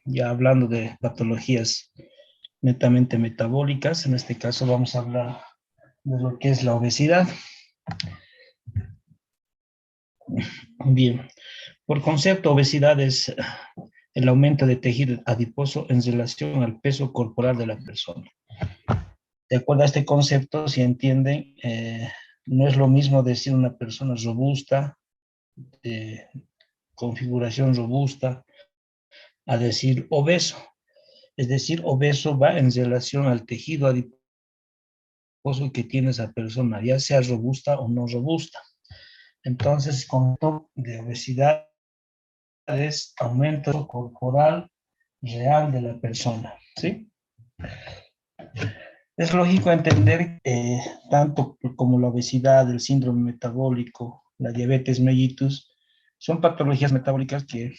ya hablando de patologías netamente metabólicas. En este caso vamos a hablar de lo que es la obesidad. Bien, por concepto, obesidad es el aumento de tejido adiposo en relación al peso corporal de la persona. De acuerdo a este concepto, si entienden, no es lo mismo decir una persona robusta, de configuración robusta, a decir obeso. Es decir, obeso va en relación al tejido adiposo que tiene esa persona, ya sea robusta o no robusta. Entonces, concepto de obesidad es aumento corporal real de la persona, ¿sí? Es lógico entender tanto como la obesidad, el síndrome metabólico, la diabetes mellitus, son patologías metabólicas que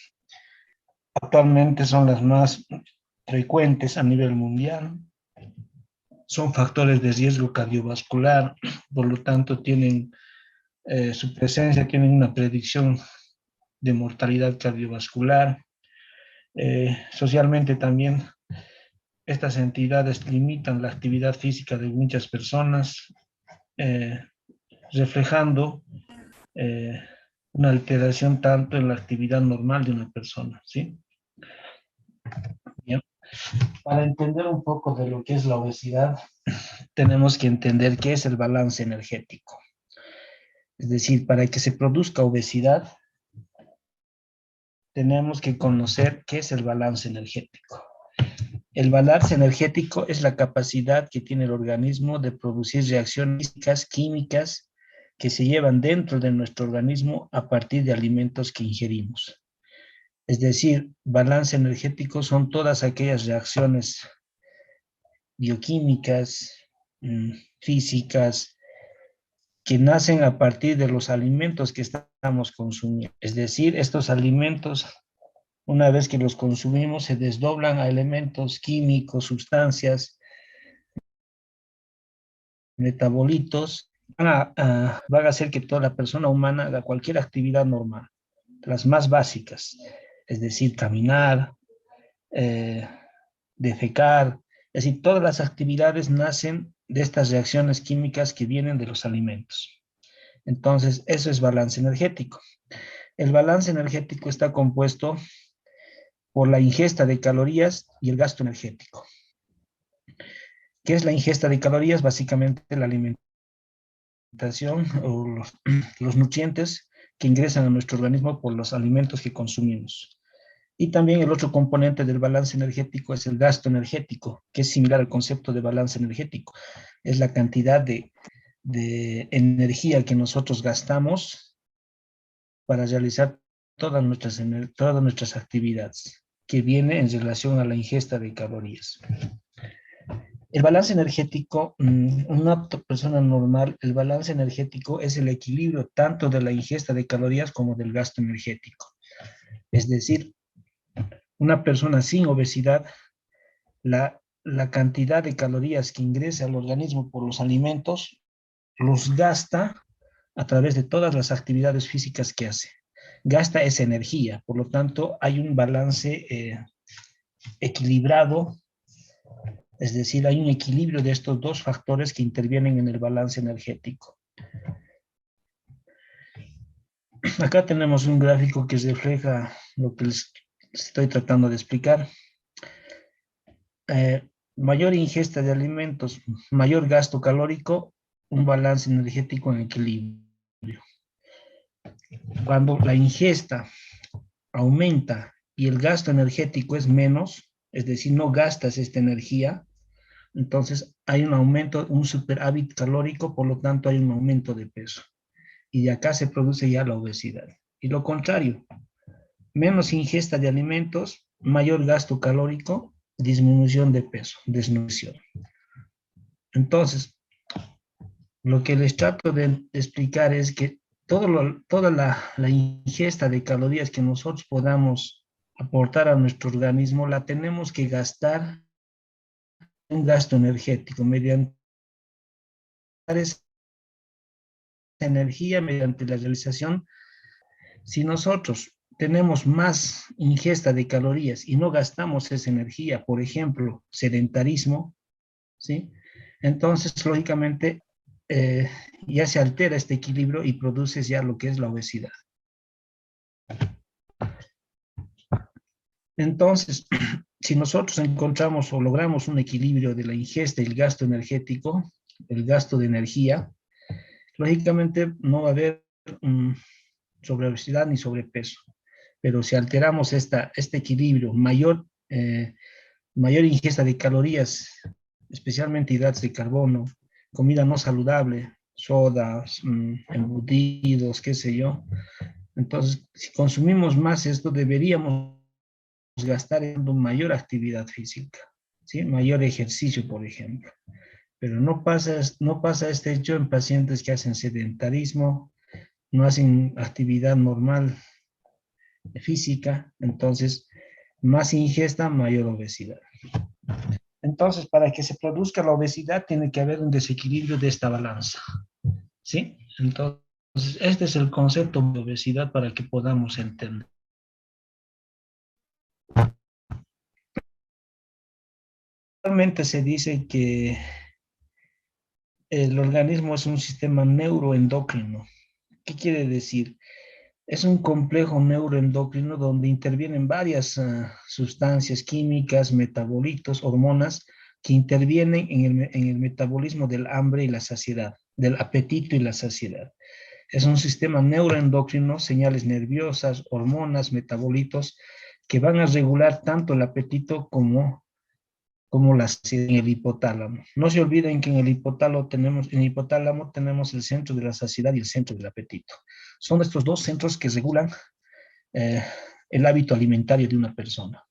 actualmente son las más frecuentes a nivel mundial. Son factores de riesgo cardiovascular, por lo tanto tienen su presencia, tienen una predicción de mortalidad cardiovascular. Socialmente también estas entidades limitan la actividad física de muchas personas, eh, reflejando eh, una alteración tanto en la actividad normal de una persona, ¿sí? Bien. Para entender un poco de lo que es la obesidad, tenemos que entender qué es el balance energético. Es decir, para que se produzca obesidad, tenemos que conocer qué es el balance energético. El balance energético es la capacidad que tiene el organismo de producir reacciones físicas, químicas, que se llevan dentro de nuestro organismo a partir de alimentos que ingerimos. Es decir, balance energético son todas aquellas reacciones bioquímicas, físicas, que nacen a partir de los alimentos que estamos consumiendo. Es decir, estos alimentos, una vez que los consumimos, se desdoblan a elementos químicos, sustancias, metabolitos, van a hacer que toda la persona humana haga cualquier actividad normal, las más básicas, es decir, caminar, eh, defecar, es decir, todas las actividades nacen de estas reacciones químicas que vienen de los alimentos. Entonces, eso es balance energético. El balance energético está compuesto por la ingesta de calorías y el gasto energético. ¿Qué es la ingesta de calorías? Básicamente la alimentación o los nutrientes que ingresan a nuestro organismo por los alimentos que consumimos. Y también el otro componente del balance energético es el gasto energético, que es similar al concepto de balance energético. Es la cantidad de energía que nosotros gastamos para realizar todas nuestras actividades, que viene en relación a la ingesta de calorías. El balance energético, una persona normal, el balance energético es el equilibrio tanto de la ingesta de calorías como del gasto energético. Es decir, una persona sin obesidad, la cantidad de calorías que ingresa al organismo por los alimentos, los gasta a través de todas las actividades físicas que hace. Gasta esa energía, por lo tanto, hay un balance equilibrado. Es decir, hay un equilibrio de estos dos factores que intervienen en el balance energético. Acá tenemos un gráfico que refleja lo que les estoy tratando de explicar. Mayor ingesta de alimentos, mayor gasto calórico, un balance energético en equilibrio. Cuando la ingesta aumenta y el gasto energético es menos, es decir, no gastas esta energía, entonces hay un aumento, un superávit calórico, por lo tanto hay un aumento de peso. Y de acá se produce ya la obesidad. Y lo contrario, menos ingesta de alimentos, mayor gasto calórico, disminución de peso, desnutrición. Entonces, lo que les trato de explicar es que toda la ingesta de calorías que nosotros podamos aportar a nuestro organismo, la tenemos que gastar en gasto energético, mediante esa energía, mediante la realización. Si nosotros tenemos más ingesta de calorías y no gastamos esa energía, por ejemplo, sedentarismo, ¿sí? Entonces, lógicamente, eh, ya se altera este equilibrio y produces ya lo que es la obesidad. Entonces, si nosotros encontramos o logramos un equilibrio de la ingesta y el gasto energético, el gasto de energía, lógicamente no va a haber sobre obesidad ni sobrepeso. Pero si alteramos este equilibrio, mayor ingesta de calorías, especialmente hidratos de carbono, comida no saludable, sodas, embutidos, qué sé yo. Entonces, si consumimos más esto, deberíamos gastar en mayor actividad física, ¿sí? Mayor ejercicio, por ejemplo. Pero no pasa este hecho en pacientes que hacen sedentarismo, no hacen actividad normal física, entonces más ingesta, mayor obesidad. Entonces, para que se produzca la obesidad, tiene que haber un desequilibrio de esta balanza, ¿sí? Entonces, este es el concepto de obesidad para que podamos entender. Realmente se dice que el organismo es un sistema neuroendocrino. ¿Qué quiere decir? Es un complejo neuroendocrino donde intervienen varias sustancias químicas, metabolitos, hormonas que intervienen en el metabolismo del hambre y la saciedad, del apetito y la saciedad. Es un sistema neuroendocrino, señales nerviosas, hormonas, metabolitos que van a regular tanto el apetito como la saciedad en el hipotálamo. No se olviden que en el hipotálamo tenemos el centro de la saciedad y el centro del apetito. Son estos dos centros que regulan eh, el hábito alimentario de una persona.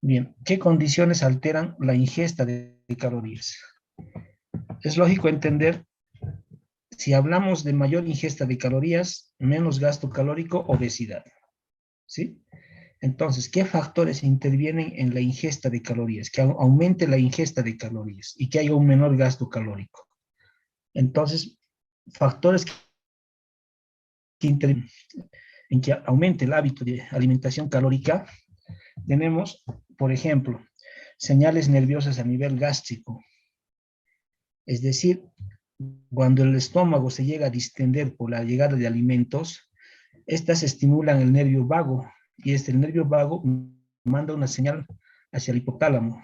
Bien, ¿qué condiciones alteran la ingesta de calorías? Es lógico entender, si hablamos de mayor ingesta de calorías, menos gasto calórico, obesidad, ¿sí? Entonces, ¿qué factores intervienen en la ingesta de calorías? Que aumente la ingesta de calorías y que haya un menor gasto calórico. Entonces, factores que intervienen en que aumente el hábito de alimentación calórica, tenemos, por ejemplo, señales nerviosas a nivel gástrico. Es decir, cuando el estómago se llega a distender por la llegada de alimentos, estas estimulan el nervio vago y el nervio vago manda una señal hacia el hipotálamo,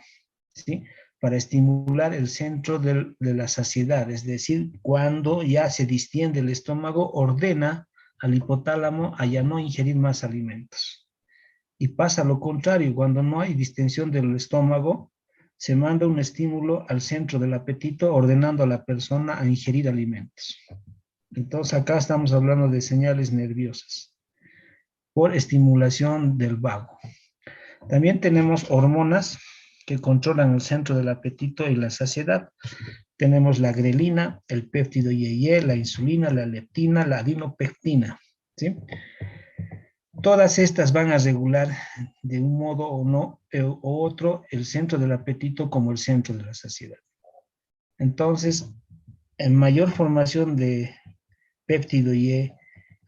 ¿sí? Para estimular el centro de la saciedad, es decir, cuando ya se distiende el estómago, ordena al hipotálamo a ya no ingerir más alimentos. Y pasa lo contrario, cuando no hay distensión del estómago, se manda un estímulo al centro del apetito, ordenando a la persona a ingerir alimentos. Entonces acá estamos hablando de señales nerviosas por estimulación del vago. También tenemos hormonas que controlan el centro del apetito y la saciedad. Tenemos la grelina, el péptido IgE, la insulina, la leptina, la adinopectina, ¿sí? Todas estas van a regular de un modo o otro el centro del apetito como el centro de la saciedad. Entonces, en mayor formación de péptido IgE,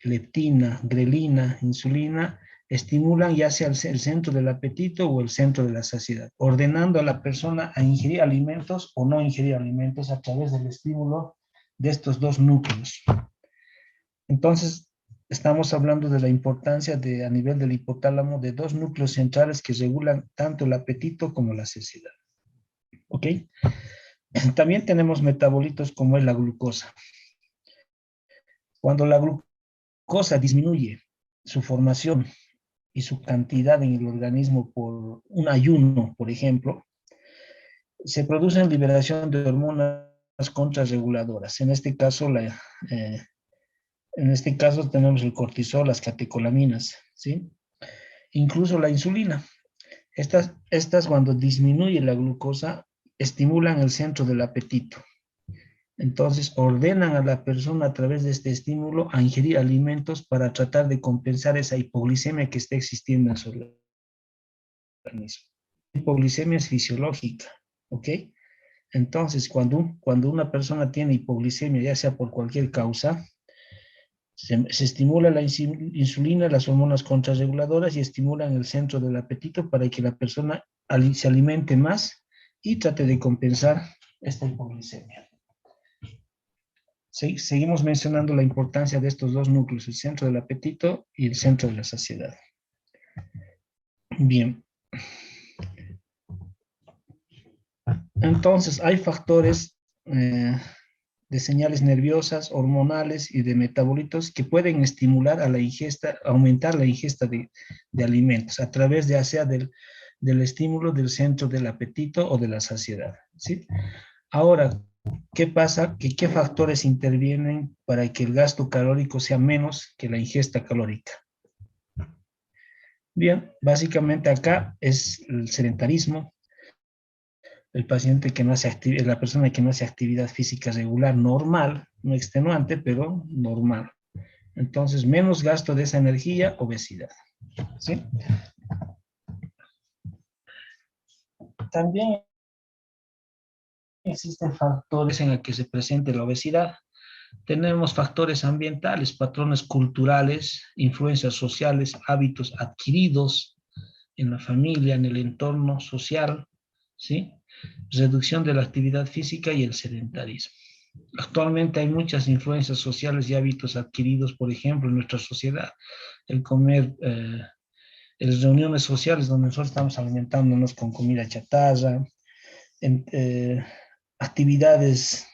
leptina, grelina, insulina, estimulan ya sea el centro del apetito o el centro de la saciedad, ordenando a la persona a ingerir alimentos o no ingerir alimentos a través del estímulo de estos dos núcleos. Entonces, estamos hablando de la importancia a nivel del hipotálamo de dos núcleos centrales que regulan tanto el apetito como la saciedad. ¿Ok? También tenemos metabolitos como es la glucosa. Cuando la glucosa disminuye su formación y su cantidad en el organismo por un ayuno, por ejemplo, se produce liberación de hormonas contrarreguladoras. En este caso tenemos el cortisol, las catecolaminas, ¿sí? Incluso la insulina. Estas cuando disminuye la glucosa, estimulan el centro del apetito. Entonces ordenan a la persona a través de este estímulo a ingerir alimentos para tratar de compensar esa hipoglicemia que está existiendo en su organismo. La hipoglicemia es fisiológica, ¿ok? Entonces, cuando una persona tiene hipoglicemia, ya sea por cualquier causa, Se estimula la insulina, las hormonas contrarreguladoras y estimulan el centro del apetito para que la persona se alimente más y trate de compensar esta hipoglicemia. Seguimos mencionando la importancia de estos dos núcleos, el centro del apetito y el centro de la saciedad. Bien. Entonces, hay factores de señales nerviosas, hormonales y de metabolitos que pueden estimular a la ingesta, aumentar la ingesta de alimentos a través de hacia del estímulo del centro del apetito o de la saciedad, ¿sí? Ahora, ¿qué pasa? ¿Qué factores intervienen para que el gasto calórico sea menos que la ingesta calórica? Bien, básicamente acá es el sedentarismo, el paciente que no hace la persona que no hace actividad física regular normal, no extenuante, pero normal. Entonces, menos gasto de esa energía, obesidad. ¿Sí? También existen factores en los que se presente la obesidad. Tenemos factores ambientales, patrones culturales, influencias sociales, hábitos adquiridos en la familia, en el entorno social, ¿sí? Reducción de la actividad física y el sedentarismo. Actualmente hay muchas influencias sociales y hábitos adquiridos, por ejemplo, en nuestra sociedad. El comer, las reuniones sociales donde nosotros estamos alimentándonos con comida chatarra, en, actividades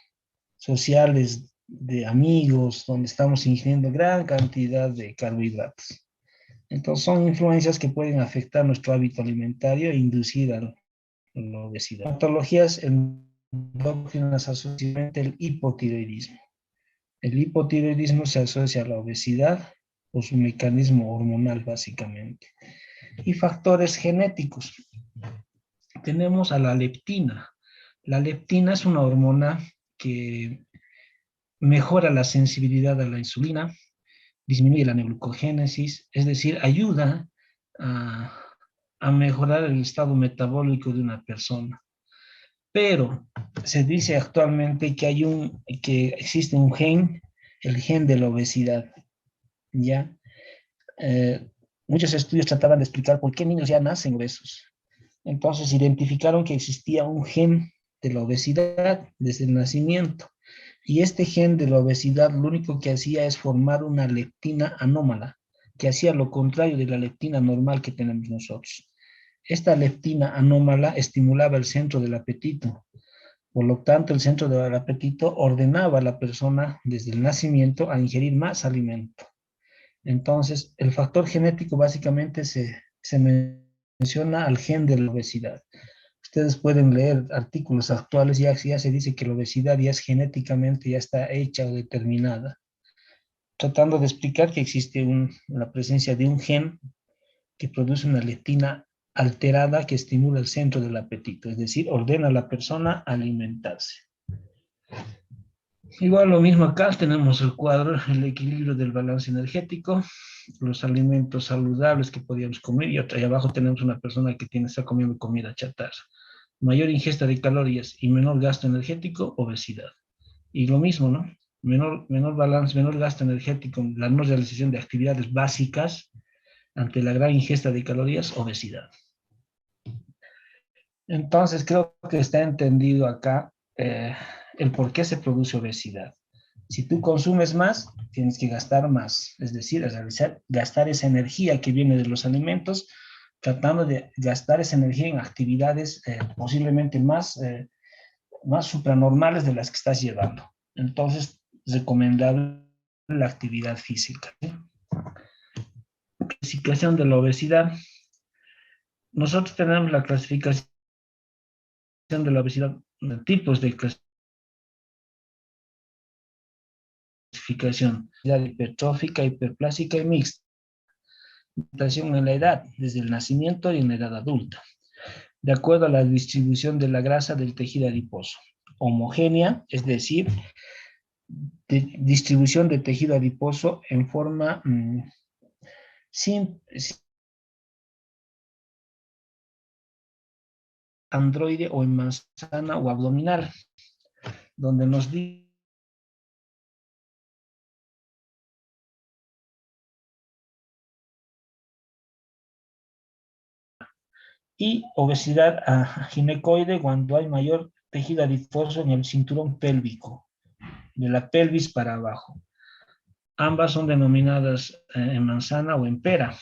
sociales de amigos, donde estamos ingiriendo gran cantidad de carbohidratos. Entonces son influencias que pueden afectar nuestro hábito alimentario e inducir a la obesidad. Patologías endócrinas asociadas al hipotiroidismo. El hipotiroidismo se asocia a la obesidad por su mecanismo hormonal básicamente. Y factores genéticos. Tenemos a la leptina. La leptina es una hormona que mejora la sensibilidad a la insulina, disminuye la neurogénesis, es decir, ayuda a mejorar el estado metabólico de una persona. Pero se dice actualmente que existe un gen, el gen de la obesidad, ¿ya? Muchos estudios trataban de explicar por qué niños ya nacen obesos. Entonces identificaron que existía un gen de la obesidad desde el nacimiento. Y este gen de la obesidad lo único que hacía es formar una leptina anómala, que hacía lo contrario de la leptina normal que tenemos nosotros. Esta leptina anómala estimulaba el centro del apetito. Por lo tanto, el centro del apetito ordenaba a la persona desde el nacimiento a ingerir más alimento. Entonces, el factor genético básicamente se menciona al gen de la obesidad. Ustedes pueden leer artículos actuales, ya se dice que la obesidad ya es genéticamente, ya está hecha o determinada, tratando de explicar que existe la presencia de un gen que produce una leptina alterada que estimula el centro del apetito, es decir, ordena a la persona a alimentarse. Igual lo mismo acá, tenemos el cuadro, el equilibrio del balance energético, los alimentos saludables que podíamos comer, y ahí abajo tenemos una persona que está comiendo comida chatarra. Mayor ingesta de calorías y menor gasto energético, obesidad. Y lo mismo, ¿no? Menor balance, menor gasto energético, la no realización de actividades básicas ante la gran ingesta de calorías, obesidad. Entonces, creo que está entendido acá el por qué se produce obesidad. Si tú consumes más, tienes que gastar más, es decir, gastar esa energía que viene de los alimentos, tratando de gastar esa energía en actividades posiblemente más supranormales de las que estás llevando. Entonces, recomendable la actividad física. ¿Sí? Clasificación de la obesidad. Nosotros tenemos la clasificación de la obesidad, tipos de clasificación, hipertrófica, hiperplásica y mixta. En la edad, desde el nacimiento y en la edad adulta, de acuerdo a la distribución de la grasa del tejido adiposo. Homogénea, es decir, distribución de tejido adiposo en forma sin androide o en manzana o abdominal, donde nos dice y obesidad ginecoide cuando hay mayor tejido adiposo en el cinturón pélvico, de la pelvis para abajo. Ambas son denominadas en manzana o en pera,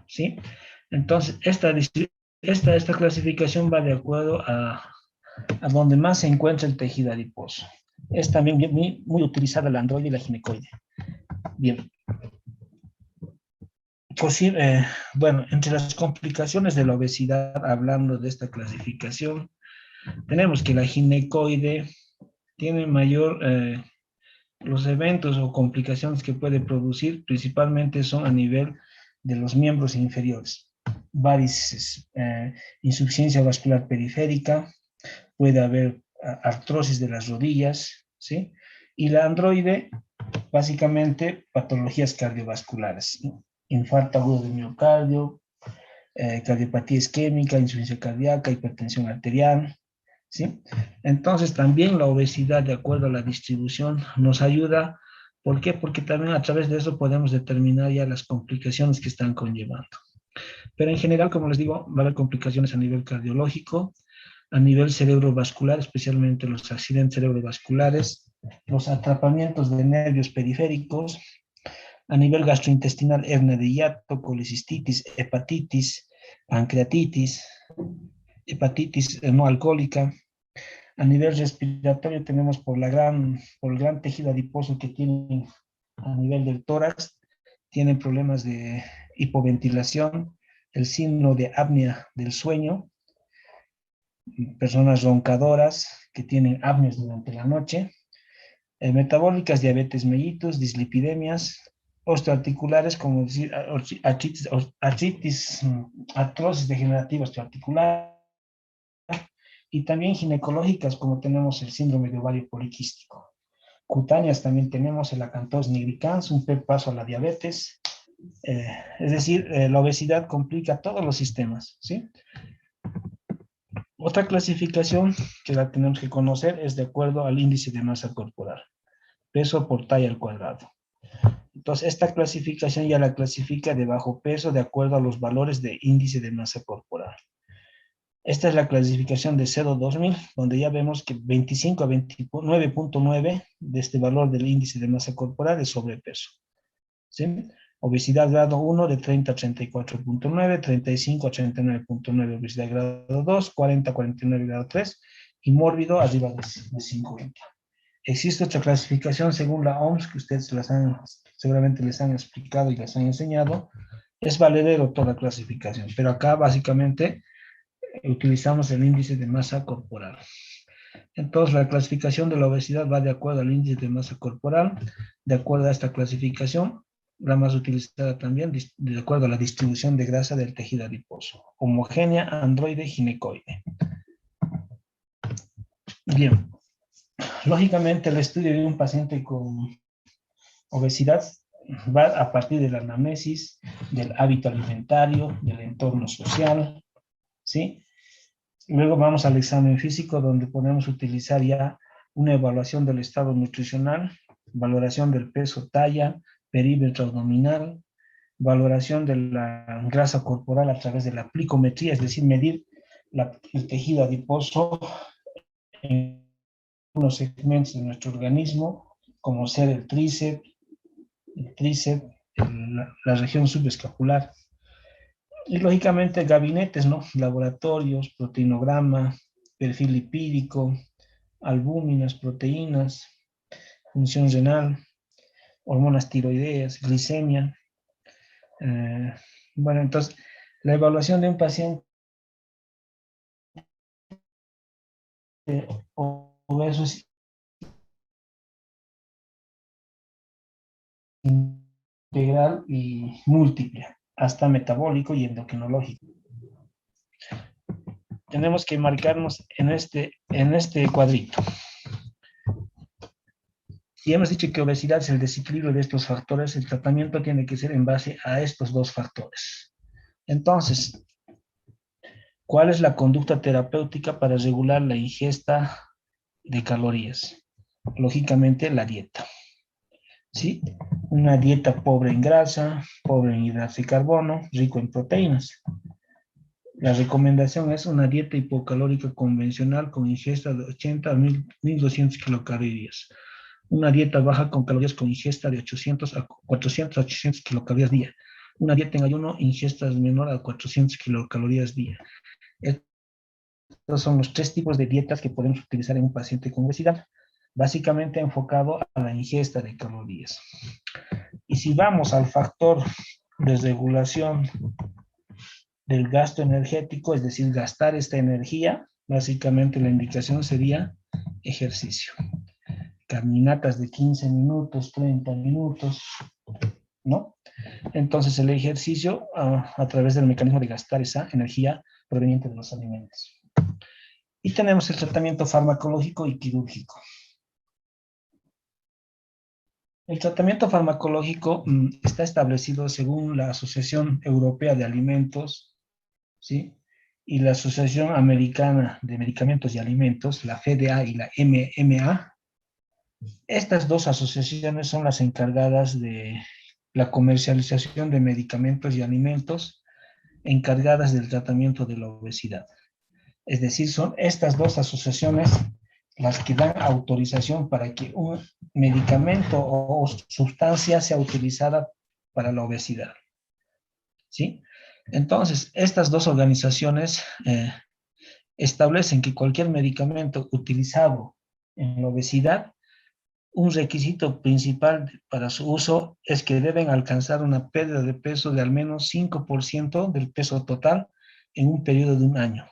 ¿sí? Entonces, esta clasificación va de acuerdo a donde más se encuentra el tejido adiposo. Es también muy utilizada la androide y la ginecoide. Bien. Bueno, entre las complicaciones de la obesidad, hablando de esta clasificación, tenemos que la ginecoide tiene mayor, los eventos o complicaciones que puede producir principalmente son a nivel de los miembros inferiores. Varices, insuficiencia vascular periférica, puede haber artrosis de las rodillas, ¿sí? Y la androide, básicamente, patologías cardiovasculares, ¿no? Infarto agudo de miocardio, cardiopatía isquémica, insuficiencia cardíaca, hipertensión arterial, ¿sí? Entonces, también la obesidad, de acuerdo a la distribución, nos ayuda. ¿Por qué? Porque también a través de eso podemos determinar ya las complicaciones que están conllevando. Pero en general, como les digo, va a haber complicaciones a nivel cardiológico, a nivel cerebrovascular, especialmente los accidentes cerebrovasculares, los atrapamientos de nervios periféricos, a nivel gastrointestinal, hernia de hiato, colecistitis, hepatitis, pancreatitis, hepatitis no alcohólica. A nivel respiratorio tenemos por el gran tejido adiposo que tienen a nivel del tórax, tienen problemas de hipoventilación, el síndrome de apnea del sueño, personas roncadoras que tienen apneas durante la noche, metabólicas, diabetes mellitus, dislipidemias, osteoarticulares, como decir, artrosis degenerativa osteoarticular, y también ginecológicas, como tenemos el síndrome de ovario poliquístico. Cutáneas también tenemos el acanthos nigricans, un paso a la diabetes, es decir, la obesidad complica todos los sistemas, ¿sí? Otra clasificación que la tenemos que conocer es de acuerdo al índice de masa corporal, peso por talla al cuadrado. Entonces, esta clasificación ya la clasifica de bajo peso de acuerdo a los valores de índice de masa corporal. Esta es la clasificación de CEDO 2000, donde ya vemos que 25 a 29.9 de este valor del índice de masa corporal es sobrepeso, ¿sí? Obesidad grado 1 de 30 a 34.9, 35 a 39.9 obesidad grado 2, 40 a 49 grado 3 y mórbido arriba de 50. Existe otra clasificación según la OMS que ustedes seguramente les han explicado y les han enseñado. Es valedero toda la clasificación, pero acá básicamente utilizamos el índice de masa corporal. Entonces, la clasificación de la obesidad va de acuerdo al índice de masa corporal. De acuerdo a esta clasificación, la más utilizada también, de acuerdo a la distribución de grasa del tejido adiposo. Homogénea, androide, ginecoide. Bien. Lógicamente, el estudio de un paciente con obesidad va a partir de la anamnesis, del hábito alimentario, del entorno social, ¿sí? Luego vamos al examen físico, donde podemos utilizar ya una evaluación del estado nutricional, valoración del peso, talla, perímetro abdominal, valoración de la grasa corporal a través de la plicometría, es decir, medir el tejido adiposo en unos segmentos de nuestro organismo, como ser el tríceps, la región subescapular. Y lógicamente gabinetes, ¿no? Laboratorios, proteinograma, perfil lipídico, albúminas, proteínas, función renal, hormonas tiroideas, glicemia. Bueno, entonces, la evaluación de un paciente obeso es integral y múltiple, hasta metabólico y endocrinológico. Tenemos que marcarnos en este cuadrito. Si hemos dicho que obesidad es el desequilibrio de estos factores, el tratamiento tiene que ser en base a estos dos factores. Entonces, ¿cuál es la conducta terapéutica para regular la ingesta de calorías? Lógicamente, la dieta. ¿Sí? Una dieta pobre en grasa, pobre en hidratos de carbono, rico en proteínas. La recomendación es una dieta hipocalórica convencional con ingesta de 80 a 1200 kilocalorías. Una dieta baja con calorías con ingesta de 800 a 400 a 800 kilocalorías día. Una dieta en ayuno, ingestas menor a 400 kilocalorías día. Estos son los 3 tipos de dietas que podemos utilizar en un paciente con obesidad, básicamente enfocado a la ingesta de calorías. Y si vamos al factor de regulación del gasto energético, es decir, gastar esta energía, básicamente la indicación sería ejercicio. Caminatas de 15 minutos, 30 minutos, ¿no? Entonces el ejercicio a través del mecanismo de gastar esa energía proveniente de los alimentos. Y tenemos el tratamiento farmacológico y quirúrgico. El tratamiento farmacológico está establecido según la Asociación Europea de Alimentos, ¿sí? Y la Asociación Americana de Medicamentos y Alimentos, la FDA y la MMA. Estas dos asociaciones son las encargadas de la comercialización de medicamentos y alimentos encargadas del tratamiento de la obesidad. Es decir, son estas dos asociaciones las que dan autorización para que un medicamento o sustancia sea utilizada para la obesidad. ¿Sí? Entonces, estas dos organizaciones establecen que cualquier medicamento utilizado en la obesidad, un requisito principal para su uso es que deben alcanzar una pérdida de peso de al menos 5% del peso total en un periodo de un año.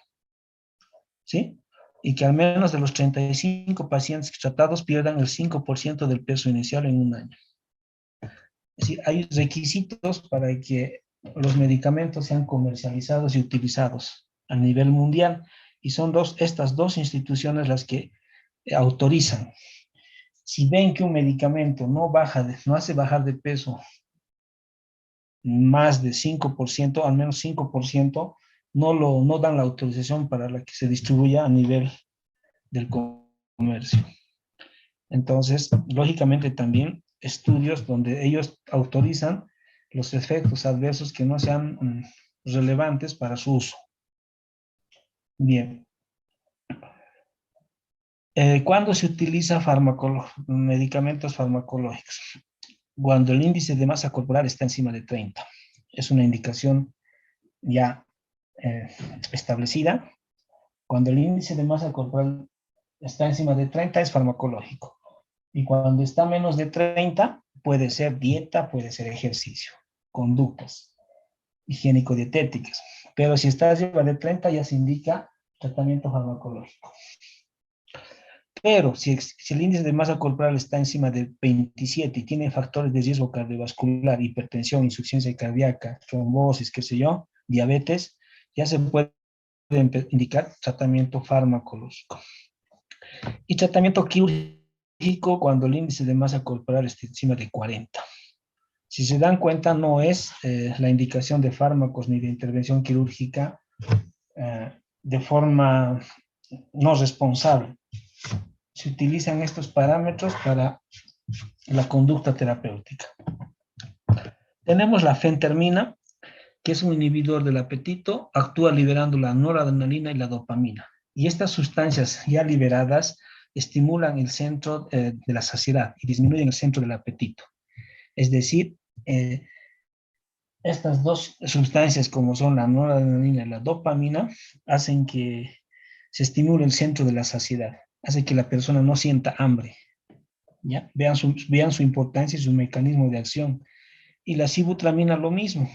¿Sí? Y que al menos de los 35 pacientes tratados pierdan el 5% del peso inicial en un año. Es decir, hay requisitos para que los medicamentos sean comercializados y utilizados a nivel mundial, y son estas dos instituciones las que autorizan. Si ven que un medicamento no hace bajar de peso más de 5%, al menos 5%, no dan la autorización para la que se distribuya a nivel del comercio. Entonces, lógicamente también estudios donde ellos autorizan los efectos adversos que no sean relevantes para su uso. Bien. ¿Cuándo se utiliza medicamentos farmacológicos? Cuando el índice de masa corporal está encima de 30. Es una indicación ya establecida. Cuando el índice de masa corporal está encima de 30 es farmacológico. Y cuando está menos de 30, puede ser dieta, puede ser ejercicio, conductas higiénico-dietéticas. Pero si está arriba de 30 ya se indica tratamiento farmacológico. Pero si el índice de masa corporal está encima de 27 y tiene factores de riesgo cardiovascular, hipertensión, insuficiencia cardíaca, trombosis, qué sé yo, diabetes, ya se puede indicar tratamiento farmacológico. Y tratamiento quirúrgico cuando el índice de masa corporal esté encima de 40. Si se dan cuenta, no es la indicación de fármacos ni de intervención quirúrgica de forma no responsable. Se utilizan estos parámetros para la conducta terapéutica. Tenemos la fentermina, que es un inhibidor del apetito, actúa liberando la noradrenalina y la dopamina. Y estas sustancias ya liberadas estimulan el centro de la saciedad y disminuyen el centro del apetito. Es decir, estas dos sustancias, como son la noradrenalina y la dopamina, hacen que se estimule el centro de la saciedad, hace que la persona no sienta hambre. ¿Ya? Vean su importancia y su mecanismo de acción. Y la sibutramina lo mismo,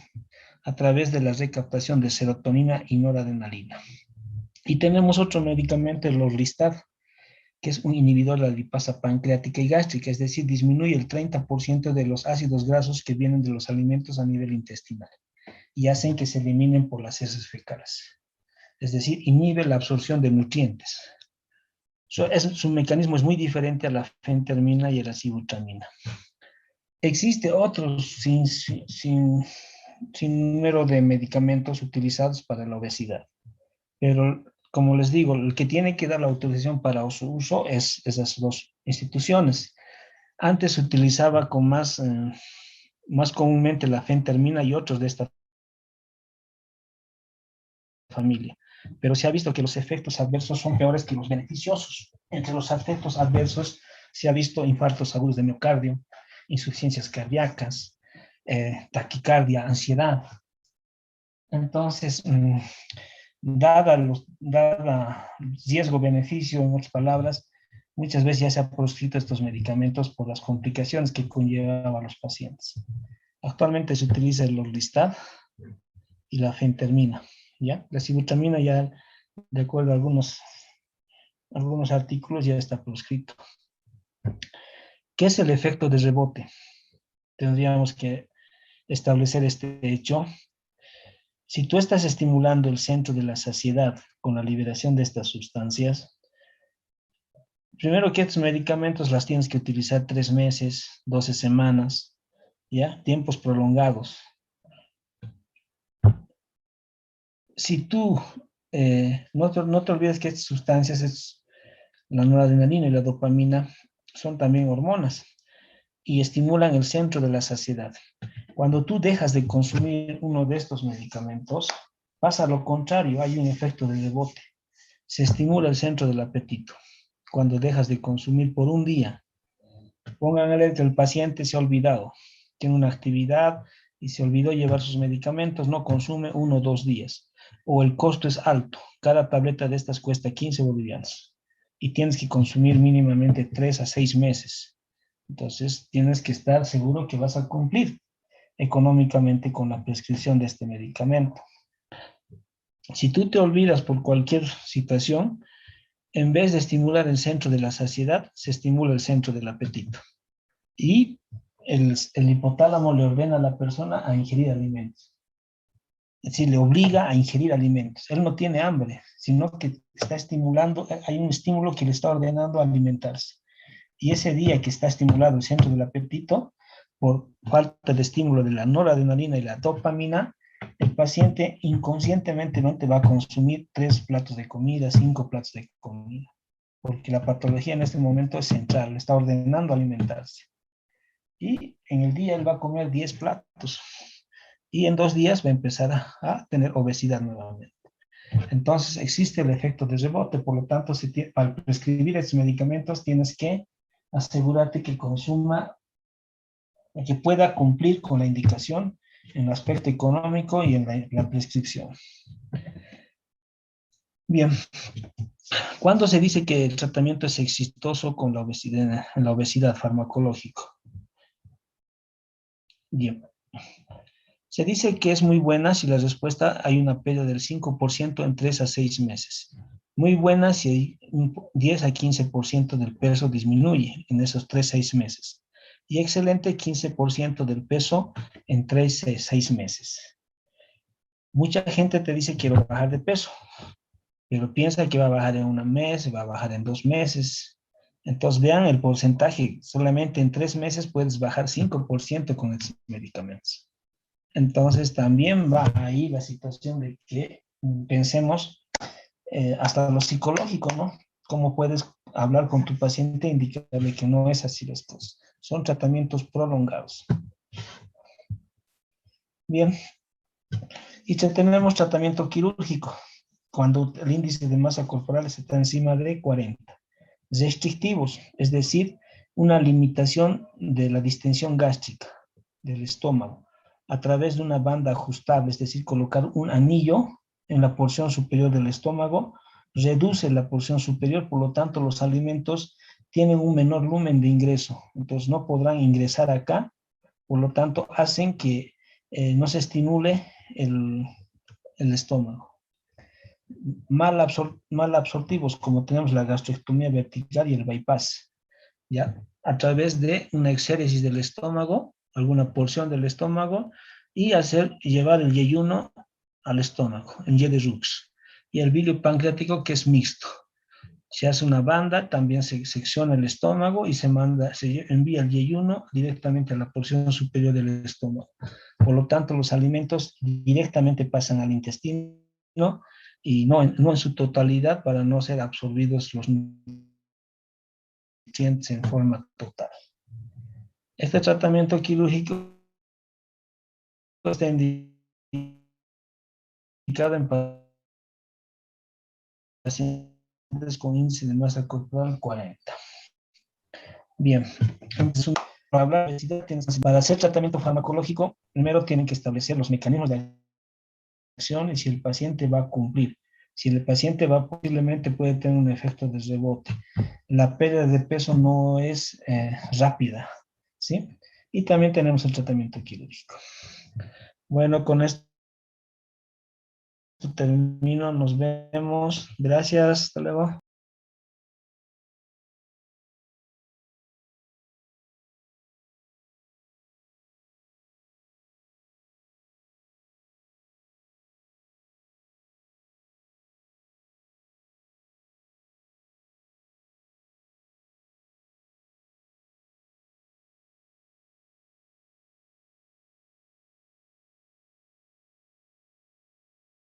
a través de la recaptación de serotonina y noradrenalina. Y tenemos otro medicamento, el Orlistat, que es un inhibidor de la lipasa pancreática y gástrica, es decir, disminuye el 30% de los ácidos grasos que vienen de los alimentos a nivel intestinal y hacen que se eliminen por las heces fecales. Es decir, inhibe la absorción de nutrientes. Su mecanismo es muy diferente a la fentermina y a la sibutramina. Existe otros sin número de medicamentos utilizados para la obesidad, pero como les digo, el que tiene que dar la autorización para su uso es esas dos instituciones. Antes se utilizaba con más comúnmente la fentermina y otros de esta familia. Pero se ha visto que los efectos adversos son peores que los beneficiosos. Entre los efectos adversos se ha visto infartos agudos de miocardio, insuficiencias cardíacas, taquicardia, ansiedad. Entonces, dada riesgo-beneficio, en otras palabras, muchas veces ya se ha proscrito estos medicamentos por las complicaciones que conlleva a los pacientes. Actualmente se utiliza el Orlistat y la fentermina, ¿ya? La sibutramina ya, de acuerdo a algunos artículos, ya está proscrito. ¿Qué es el efecto de rebote? Tendríamos que establecer este hecho. Si tú estás estimulando el centro de la saciedad con la liberación de estas sustancias, primero que estos medicamentos las tienes que utilizar 3 meses, 12 semanas, ¿ya? Tiempos prolongados. Si tú, no te olvides que estas sustancias, la noradrenalina y la dopamina, son también hormonas y estimulan el centro de la saciedad. Cuando tú dejas de consumir uno de estos medicamentos, pasa lo contrario, hay un efecto de rebote. Se estimula el centro del apetito. Cuando dejas de consumir por un día, pongan alerta, el paciente se ha olvidado, tiene una actividad y se olvidó llevar sus medicamentos, no consume 1 o 2 días. O el costo es alto, cada tableta de estas cuesta 15 bolivianos y tienes que consumir mínimamente 3 a 6 meses. Entonces tienes que estar seguro que vas a cumplir económicamente con la prescripción de este medicamento. Si tú te olvidas por cualquier situación, en vez de estimular el centro de la saciedad, se estimula el centro del apetito. Y el hipotálamo le ordena a la persona a ingerir alimentos. Es decir, le obliga a ingerir alimentos. Él no tiene hambre, sino que está estimulando, hay un estímulo que le está ordenando alimentarse. Y ese día que está estimulado el centro del apetito, por falta de estímulo de la noradrenalina y la dopamina, el paciente inconscientemente va a consumir 3 platos de comida, 5 platos de comida, porque la patología en este momento es central, le está ordenando alimentarse. Y en el día él va a comer 10 platos y en 2 días va a empezar a tener obesidad nuevamente. Entonces existe el efecto de rebote, por lo tanto, al prescribir estos medicamentos tienes que asegurarte que consuma, que pueda cumplir con la indicación en el aspecto económico y en la prescripción. Bien, ¿cuándo se dice que el tratamiento es exitoso con la obesidad farmacológico? Bien, se dice que es muy buena si la respuesta hay una pérdida del 5% en 3 a 6 meses. Muy buena si hay 10 a 15% del peso disminuye en esos 3 a 6 meses. Y excelente 15% del peso en 3 a 6 meses. Mucha gente te dice quiero bajar de peso, pero piensa que va a bajar en 1 mes, va a bajar en 2 meses. Entonces vean el porcentaje, solamente en 3 meses puedes bajar 5% con estos medicamentos. Entonces también va ahí la situación de que pensemos hasta lo psicológico, ¿no? Cómo puedes hablar con tu paciente e indicarle que no es así las cosas. Son tratamientos prolongados. Bien, y tenemos tratamiento quirúrgico, cuando el índice de masa corporal está encima de 40. Restrictivos, es decir, una limitación de la distensión gástrica del estómago a través de una banda ajustable, es decir, colocar un anillo en la porción superior del estómago, reduce la porción superior, por lo tanto los alimentos tienen un menor lumen de ingreso, entonces no podrán ingresar acá, por lo tanto hacen que no se estimule el estómago. Mal absortivos, como tenemos la gastrectomía vertical y el bypass, ¿ya? A través de una exéresis del estómago, alguna porción del estómago, y llevar el yeyuno al estómago, en Y de Rux. Y el bilio pancreático, que es mixto. Se hace una banda, también se secciona el estómago y se envía el yeyuno directamente a la porción superior del estómago. Por lo tanto, los alimentos directamente pasan al intestino y no en su totalidad para no ser absorbidos los nutrientes en forma total. Este tratamiento quirúrgico está indicado en pacientes con índice de masa corporal 40. Bien, entonces, para hablar de obesidad, para hacer tratamiento farmacológico, primero tienen que establecer los mecanismos de acción y si el paciente va a cumplir. Si el paciente va, posiblemente puede tener un efecto de rebote. La pérdida de peso no es rápida, ¿sí? Y también tenemos el tratamiento quirúrgico. Bueno, con esto termino, nos vemos. Gracias, hasta luego.